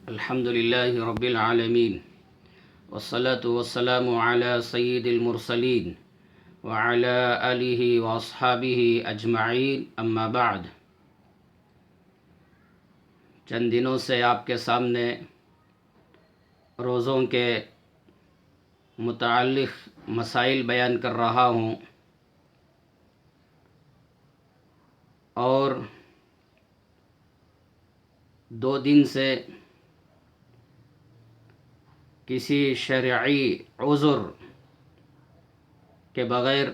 الحمد لله رب العالمين والصلاة والسلام على سيد المرسلين وعلى آله وأصحابه أجمعين اما بعد۔ چند دنوں سے آپ کے سامنے روزوں کے متعلق مسائل بیان کر رہا ہوں، اور 2 دن سے کسی شرعی عذر کے بغیر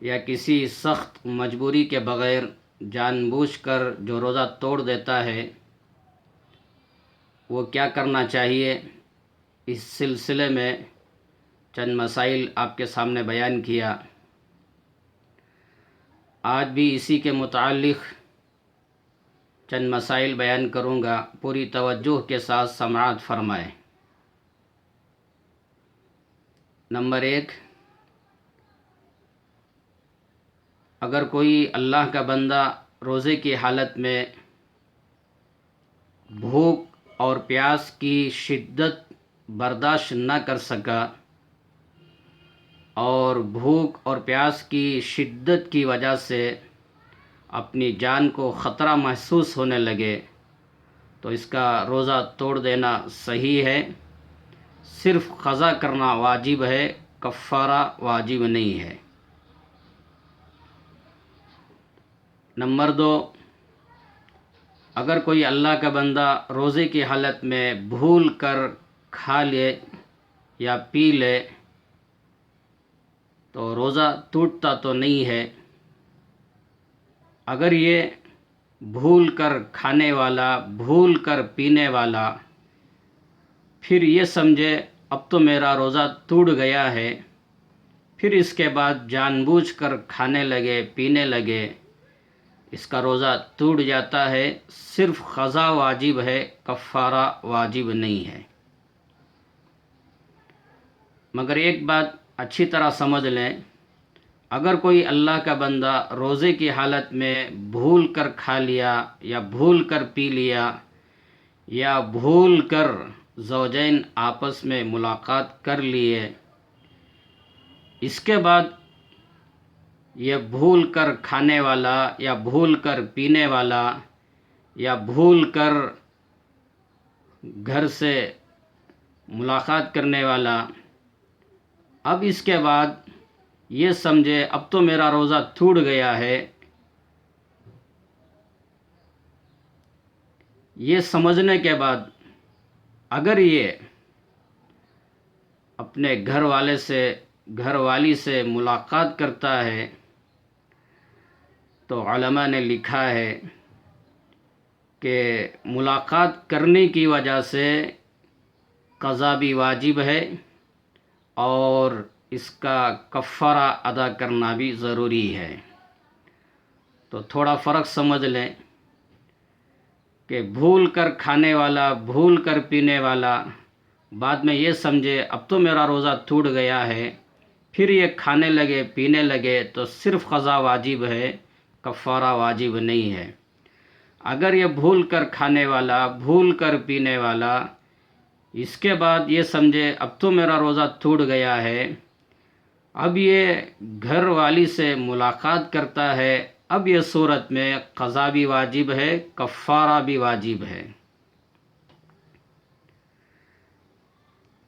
یا کسی سخت مجبوری کے بغیر جان بوجھ کر جو روزہ توڑ دیتا ہے وہ کیا کرنا چاہیے، اس سلسلے میں چند مسائل آپ کے سامنے بیان کیا۔ آج بھی اسی کے متعلق چند مسائل بیان کروں گا، پوری توجہ کے ساتھ سماعت فرمائیں۔ نمبر 1، اگر کوئی اللہ کا بندہ روزے کی حالت میں بھوک اور پیاس کی شدت برداشت نہ کر سکا اور بھوک اور پیاس کی شدت کی وجہ سے اپنی جان کو خطرہ محسوس ہونے لگے تو اس کا روزہ توڑ دینا صحیح ہے، صرف قضا کرنا واجب ہے، کفارہ واجب نہیں ہے۔ نمبر 2، اگر کوئی اللہ کا بندہ روزے کی حالت میں بھول کر کھا لے یا پی لے تو روزہ ٹوٹتا تو نہیں ہے۔ اگر یہ بھول کر کھانے والا، بھول کر پینے والا پھر یہ سمجھے اب تو میرا روزہ ٹوٹ گیا ہے، پھر اس کے بعد جان بوجھ کر کھانے لگے، پینے لگے، اس کا روزہ ٹوٹ جاتا ہے، صرف قضا واجب ہے، کفارہ واجب نہیں ہے۔ مگر ایک بات اچھی طرح سمجھ لیں، اگر کوئی اللہ کا بندہ روزے کی حالت میں بھول کر کھا لیا یا بھول کر پی لیا یا بھول کر زوجین آپس میں ملاقات کر لیے، اس کے بعد یہ بھول کر کھانے والا یا بھول کر پینے والا یا بھول کر گھر سے ملاقات کرنے والا اب اس کے بعد یہ سمجھے اب تو میرا روزہ ٹوٹ گیا ہے، یہ سمجھنے کے بعد اگر یہ اپنے گھر والی سے ملاقات کرتا ہے تو علماء نے لکھا ہے کہ ملاقات کرنے کی وجہ سے قضا بھی واجب ہے اور اس کا کفارہ ادا کرنا بھی ضروری ہے۔ تو تھوڑا فرق سمجھ لیں کہ بھول کر کھانے والا، بھول کر پینے والا بعد میں یہ سمجھے اب تو میرا روزہ ٹوٹ گیا ہے، پھر یہ کھانے لگے، پینے لگے تو صرف قضا واجب ہے، کفارہ واجب نہیں ہے۔ اگر یہ بھول کر کھانے والا، بھول کر پینے والا اس کے بعد یہ سمجھے اب تو میرا روزہ ٹوٹ گیا ہے، اب یہ گھر والی سے ملاقات کرتا ہے، اب یہ صورت میں قضا بھی واجب ہے، کفارہ بھی واجب ہے۔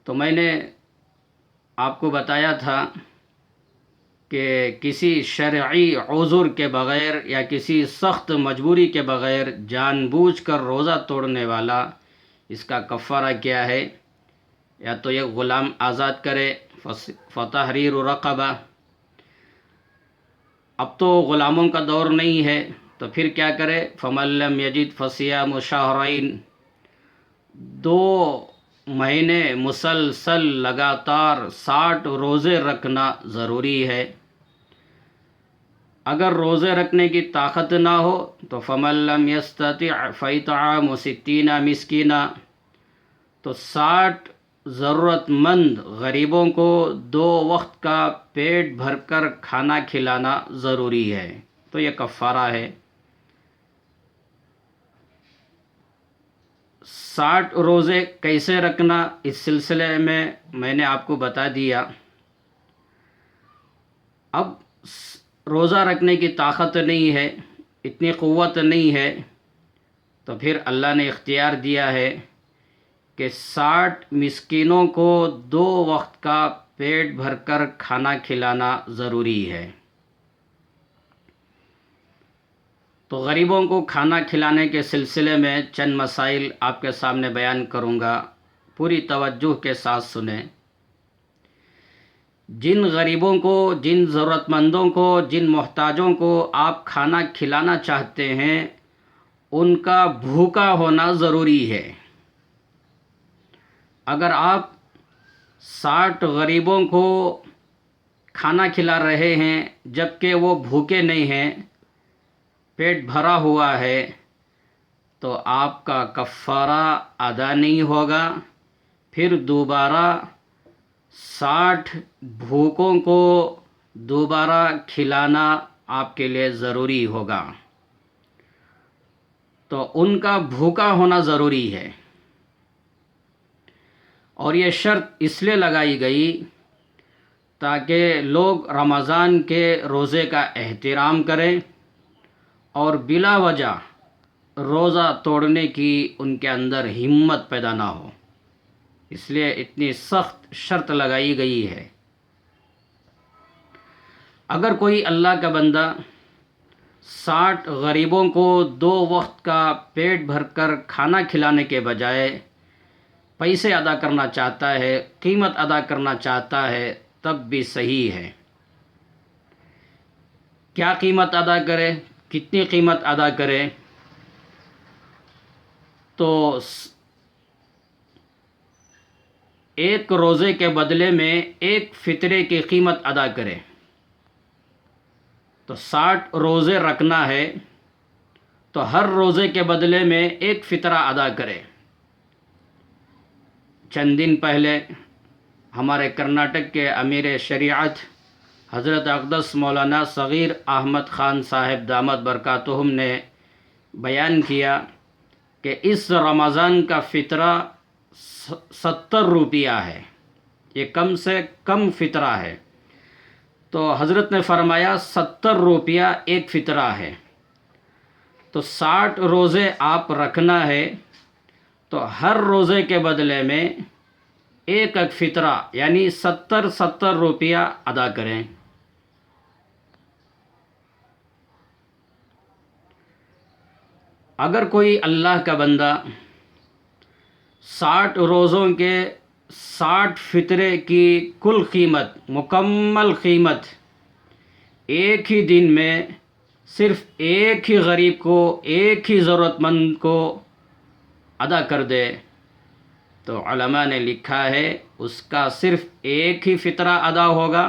تو میں نے آپ کو بتایا تھا کہ کسی شرعی عذر کے بغیر یا کسی سخت مجبوری کے بغیر جان بوجھ کر روزہ توڑنے والا اس کا کفارہ کیا ہے، یا تو یہ غلام آزاد کرے، فتحریر رقبہ۔ اب تو غلاموں کا دور نہیں ہے تو پھر کیا کرے، فمن لم یجد فصیام شہرین، 2 مہینے مسلسل لگاتار 60 روزے رکھنا ضروری ہے۔ اگر روزے رکھنے کی طاقت نہ ہو تو فمن لم یستطع فاطعام 60 مسکینہ، تو 60 ضرورت مند غریبوں کو 2 وقت کا پیٹ بھر کر کھانا کھلانا ضروری ہے، تو یہ کفارہ ہے۔ 60 روزے کیسے رکھنا اس سلسلے میں نے آپ کو بتا دیا. اب روزہ رکھنے کی طاقت نہیں ہے، اتنی قوت نہیں ہے، تو پھر اللہ نے اختیار دیا ہے کہ 60 مسکینوں کو 2 وقت کا پیٹ بھر کر کھانا کھلانا ضروری ہے. تو غریبوں کو کھانا کھلانے کے سلسلے میں چند مسائل آپ کے سامنے بیان کروں گا، پوری توجہ کے ساتھ سنیں. جن غریبوں کو، جن ضرورت مندوں کو، جن محتاجوں کو آپ کھانا کھلانا چاہتے ہیں، ان کا بھوکا ہونا ضروری ہے. اگر آپ 60 غریبوں کو کھانا کھلا رہے ہیں جبکہ وہ بھوکے نہیں ہیں، پیٹ بھرا ہوا ہے، تو آپ کا کفارہ ادا نہیں ہوگا. پھر دوبارہ 60 بھوکوں کو دوبارہ کھلانا آپ کے لیے ضروری ہوگا. تو ان کا بھوکا ہونا ضروری ہے. اور یہ شرط اس لیے لگائی گئی تاکہ لوگ رمضان کے روزے کا احترام کریں اور بلا وجہ روزہ توڑنے کی ان کے اندر ہمت پیدا نہ ہو. اس لیے اتنی سخت شرط لگائی گئی ہے. اگر کوئی اللہ کا بندہ 60 غریبوں کو 2 وقت کا پیٹ بھر کر کھانا کھلانے کے بجائے پیسے ادا کرنا چاہتا ہے، قیمت ادا کرنا چاہتا ہے، تب بھی صحیح ہے. کیا قیمت ادا کرے؟ کتنی قیمت ادا کرے؟ تو ایک روزے کے بدلے میں ایک فطرے کی قیمت ادا کرے. تو 60 روزے رکھنا ہے تو ہر روزے کے بدلے میں ایک فطرہ ادا کرے. چند دن پہلے ہمارے کرناٹک کے امیر شریعت حضرت اقدس مولانا صغیر احمد خان صاحب دامت برکاتہم نے بیان کیا کہ اس رمضان کا فطرہ 70 روپیہ ہے. یہ کم سے کم فطرہ ہے. تو حضرت نے فرمایا 70 روپیہ ایک فطرہ ہے. تو 60 روزے آپ رکھنا ہے تو ہر روزے کے بدلے میں ایک فطرہ یعنی 70 روپیہ ادا کریں. اگر کوئی اللہ کا بندہ 60 روزوں کے 60 فطرے کی کل قیمت، مکمل قیمت ایک ہی دن میں صرف ایک ہی غریب کو، ایک ہی ضرورت مند کو ادا کر دے، تو علماء نے لکھا ہے اس کا صرف ایک ہی فطرہ ادا ہوگا.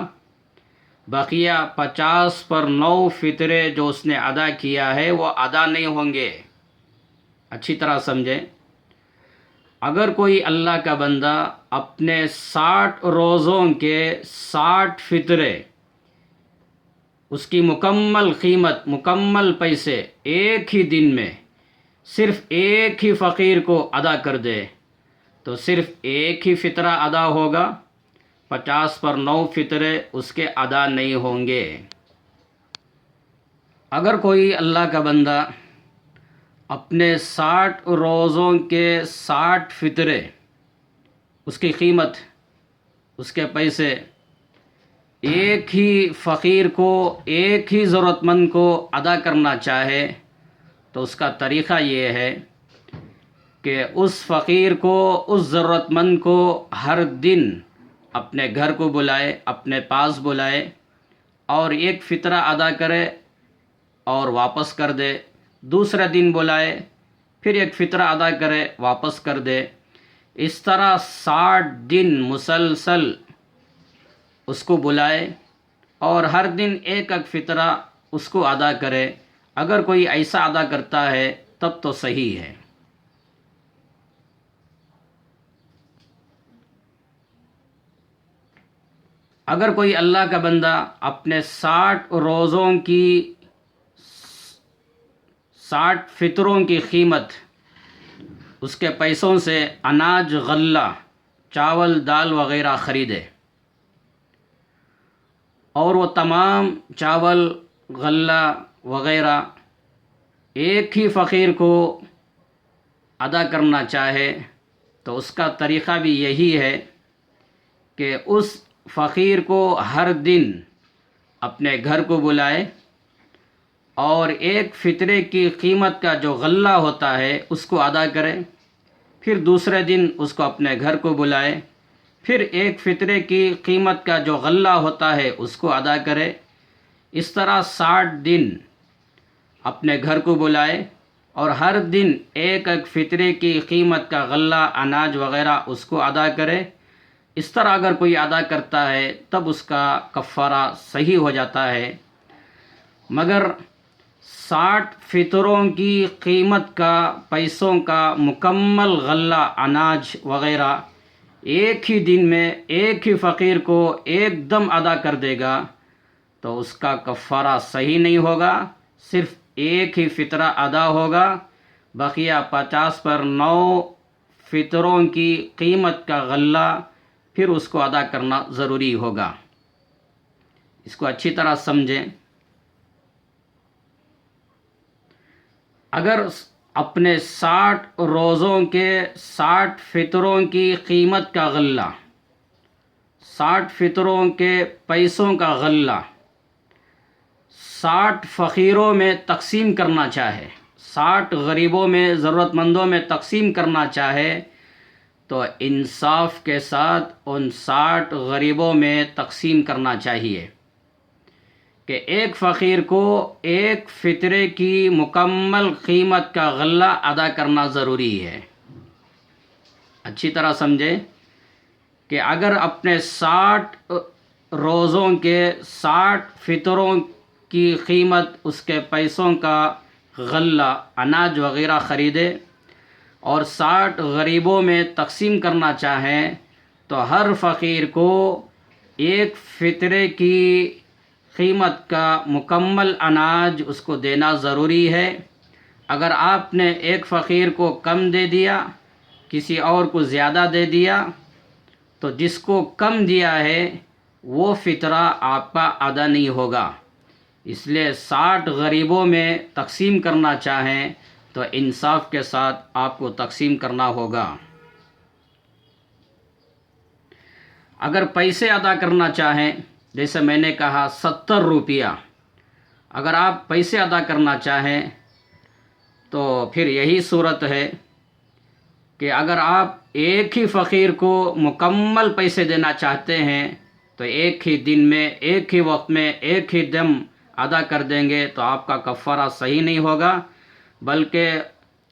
بقیہ 50 پر 9 فطرے جو اس نے ادا کیا ہے وہ ادا نہیں ہوں گے. اچھی طرح سمجھیں. اگر کوئی اللہ کا بندہ اپنے 60 روزوں کے 60 فطرے، اس کی مکمل قیمت، مکمل پیسے ایک ہی دن میں صرف ایک ہی فقیر کو ادا کر دے تو صرف ایک ہی فطرہ ادا ہوگا. 50 پر 9 فطرے اس کے ادا نہیں ہوں گے. اگر کوئی اللہ کا بندہ اپنے 60 روزوں کے 60 فطرے، اس کی قیمت، اس کے پیسے ایک ہی فقیر کو، ایک ہی ضرورت مند کو ادا کرنا چاہے تو اس کا طریقہ یہ ہے کہ اس فقیر کو، اس ضرورت مند کو ہر دن اپنے گھر کو بلائے، اپنے پاس بلائے اور ایک فطرہ ادا کرے اور واپس کر دے. دوسرے دن بلائے، پھر ایک فطرہ ادا کرے، واپس کر دے. اس طرح 60 دن مسلسل اس کو بلائے اور ہر دن ایک ایک فطرہ اس کو ادا کرے. اگر کوئی ایسا ادا کرتا ہے تب تو صحیح ہے. اگر کوئی اللہ کا بندہ اپنے 60 روزوں کی 60 فطروں کی قیمت اس کے پیسوں سے اناج، غلہ، چاول، دال وغیرہ خریدے، اور وہ تمام چاول، غلہ وغیرہ ایک ہی فقیر کو ادا کرنا چاہے تو اس کا طریقہ بھی یہی ہے کہ اس فقیر کو ہر دن اپنے گھر کو بلائے اور ایک فطرے کی قیمت کا جو غلہ ہوتا ہے اس کو ادا کرے، پھر دوسرے دن اس کو اپنے گھر کو بلائے، پھر ایک فطرے کی قیمت کا جو غلہ ہوتا ہے اس کو ادا کرے، اس طرح 60 دن اپنے گھر کو بلائے اور ہر دن ایک ایک فطرے کی قیمت کا غلہ، اناج وغیرہ اس کو ادا کرے۔ اس طرح اگر کوئی ادا کرتا ہے تب اس کا کفارہ صحیح ہو جاتا ہے۔ مگر 60 فطروں کی قیمت کا، پیسوں کا مکمل غلہ، اناج وغیرہ ایک ہی دن میں ایک ہی فقیر کو ایک دم ادا کر دے گا تو اس کا کفارہ صحیح نہیں ہوگا، صرف ایک ہی فطرہ ادا ہوگا، بقیہ 50 پر 9 فطروں کی قیمت کا غلہ پھر اس کو ادا کرنا ضروری ہوگا۔ اس کو اچھی طرح سمجھیں۔ اگر اپنے 60 روزوں کے 60 فطروں کی قیمت کا غلہ، 60 فطروں کے پیسوں کا غلہ 60 فقیروں میں تقسیم کرنا چاہے، 60 غریبوں میں، ضرورت مندوں میں تقسیم کرنا چاہے تو انصاف کے ساتھ ان 60 غریبوں میں تقسیم کرنا چاہیے کہ ایک فقیر کو ایک فطرے کی مکمل قیمت کا غلہ ادا کرنا ضروری ہے۔ اچھی طرح سمجھے کہ اگر اپنے 60 روزوں کے 60 فطروں کی قیمت، اس کے پیسوں کا غلہ، اناج وغیرہ خریدے اور 60 غریبوں میں تقسیم کرنا چاہیں تو ہر فقیر کو ایک فطرے کی قیمت کا مکمل اناج اس کو دینا ضروری ہے۔ اگر آپ نے ایک فقیر کو کم دے دیا، کسی اور کو زیادہ دے دیا، تو جس کو کم دیا ہے وہ فطرہ آپ کا ادا نہیں ہوگا۔ اس لیے 60 غریبوں میں تقسیم کرنا چاہیں تو انصاف کے ساتھ آپ کو تقسیم کرنا ہوگا۔ اگر پیسے ادا کرنا چاہیں، جیسے میں نے کہا 70 روپیہ، اگر آپ پیسے ادا کرنا چاہیں تو پھر یہی صورت ہے کہ اگر آپ ایک ہی فقیر کو مکمل پیسے دینا چاہتے ہیں تو ایک ہی دن میں، ایک ہی وقت میں، ایک ہی دم ادا کر دیں گے تو آپ کا کفارہ صحیح نہیں ہوگا، بلکہ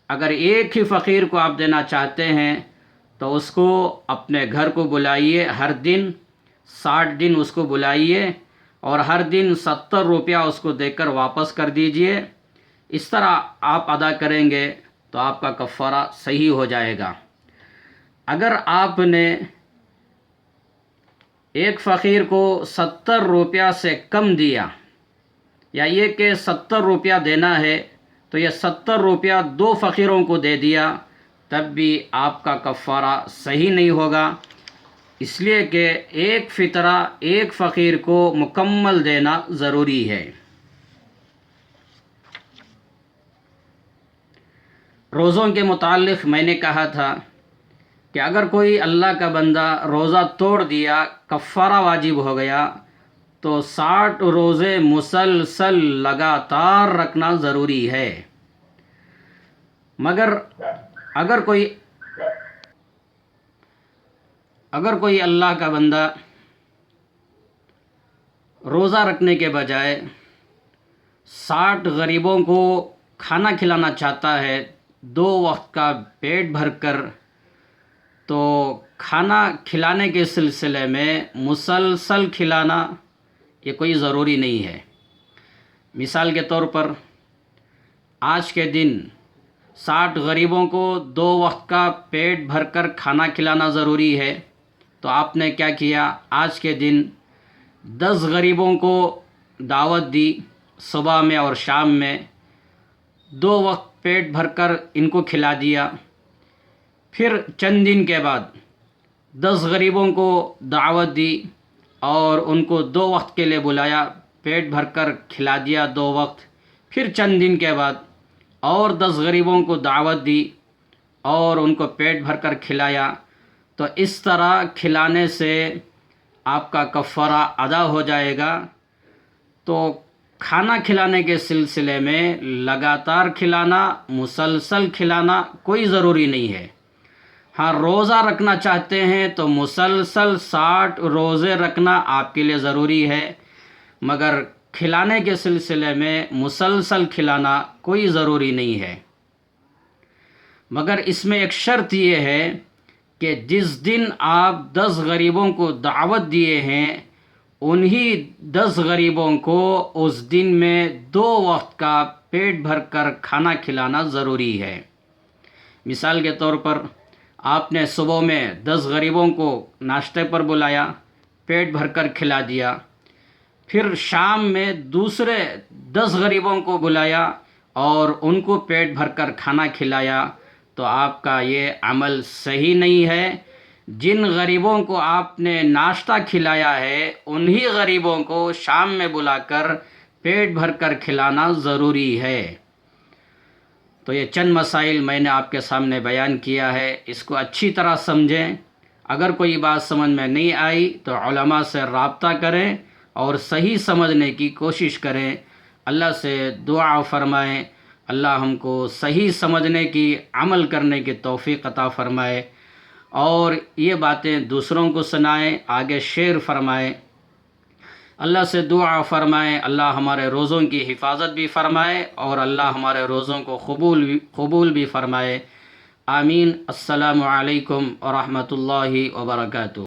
اگر ایک ہی فقیر کو آپ دینا چاہتے ہیں تو اس کو اپنے گھر کو بلائیے، ہر دن 60 دن اس کو بلائیے اور ہر دن 70 روپیہ اس کو دے کر واپس کر دیجئے۔ اس طرح آپ ادا کریں گے تو آپ کا کفارہ صحیح ہو جائے گا۔ اگر آپ نے ایک فقیر کو 70 روپیہ سے کم دیا، یا یہ کہ 70 روپیہ دینا ہے تو یہ 70 روپیہ 2 فقیروں کو دے دیا، تب بھی آپ کا کفارہ صحیح نہیں ہوگا، اس لیے کہ ایک فطرہ ایک فقیر کو مکمل دینا ضروری ہے۔ روزوں کے متعلق میں نے کہا تھا کہ اگر کوئی اللہ کا بندہ روزہ توڑ دیا، کفارہ واجب ہو گیا، تو 60 روزے مسلسل لگاتار رکھنا ضروری ہے۔ مگر اگر کوئی اللہ کا بندہ روزہ رکھنے کے بجائے 60 غریبوں کو کھانا کھلانا چاہتا ہے 2 وقت کا پیٹ بھر کر، تو کھانا کھلانے کے سلسلے میں مسلسل کھلانا یہ کوئی ضروری نہیں ہے۔ مثال کے طور پر آج کے دن 60 غریبوں کو 2 وقت کا پیٹ بھر کر کھانا کھلانا ضروری ہے، تو آپ نے کیا کیا، آج کے دن 10 غریبوں کو دعوت دی، صبح میں اور شام میں 2 وقت پیٹ بھر کر ان کو کھلا دیا، پھر چند دن کے بعد 10 غریبوں کو دعوت دی اور ان کو 2 وقت کے لیے بلایا، پیٹ بھر کر کھلا دیا 2 وقت۔ پھر چند دن کے بعد اور 10 غریبوں کو دعوت دی اور ان کو پیٹ بھر کر کھلایا۔ تو اس طرح کھلانے سے آپ کا کفارہ ادا ہو جائے گا۔ تو کھانا کھلانے کے سلسلے میں لگاتار کھلانا، مسلسل کھلانا کوئی ضروری نہیں ہے۔ ہاں، روزہ رکھنا چاہتے ہیں تو مسلسل 60 روزے رکھنا آپ کے لیے ضروری ہے، مگر کھلانے کے سلسلے میں مسلسل کھلانا کوئی ضروری نہیں ہے۔ مگر اس میں ایک شرط یہ ہے کہ جس دن آپ 10 غریبوں کو دعوت دیے ہیں، انہی 10 غریبوں کو اس دن میں 2 وقت کا پیٹ بھر کر کھانا کھلانا ضروری ہے۔ مثال کے طور پر آپ نے صبح میں 10 غریبوں کو ناشتے پر بلایا، پیٹ بھر کر کھلا دیا، پھر شام میں دوسرے 10 غریبوں کو بلایا اور ان کو پیٹ بھر کر کھانا کھلایا، تو آپ کا یہ عمل صحیح نہیں ہے۔ جن غریبوں کو آپ نے ناشتہ کھلایا ہے، انہی غریبوں کو شام میں بلا کر پیٹ بھر کر کھلانا ضروری ہے۔ تو یہ چند مسائل میں نے آپ کے سامنے بیان کیا ہے، اس کو اچھی طرح سمجھیں۔ اگر کوئی بات سمجھ میں نہیں آئی تو علماء سے رابطہ کریں اور صحیح سمجھنے کی کوشش کریں۔ اللہ سے دعا فرمائیں، اللہ ہم کو صحیح سمجھنے کی، عمل کرنے کی توفیق عطا فرمائے، اور یہ باتیں دوسروں کو سنائیں، آگے شیئر فرمائیں۔ اللہ سے دعا فرمائیں اللہ ہمارے روزوں کی حفاظت بھی فرمائے اور اللہ ہمارے روزوں کو قبول بھی فرمائے۔ آمین۔ السلام علیکم ورحمۃ اللہ وبرکاتہ۔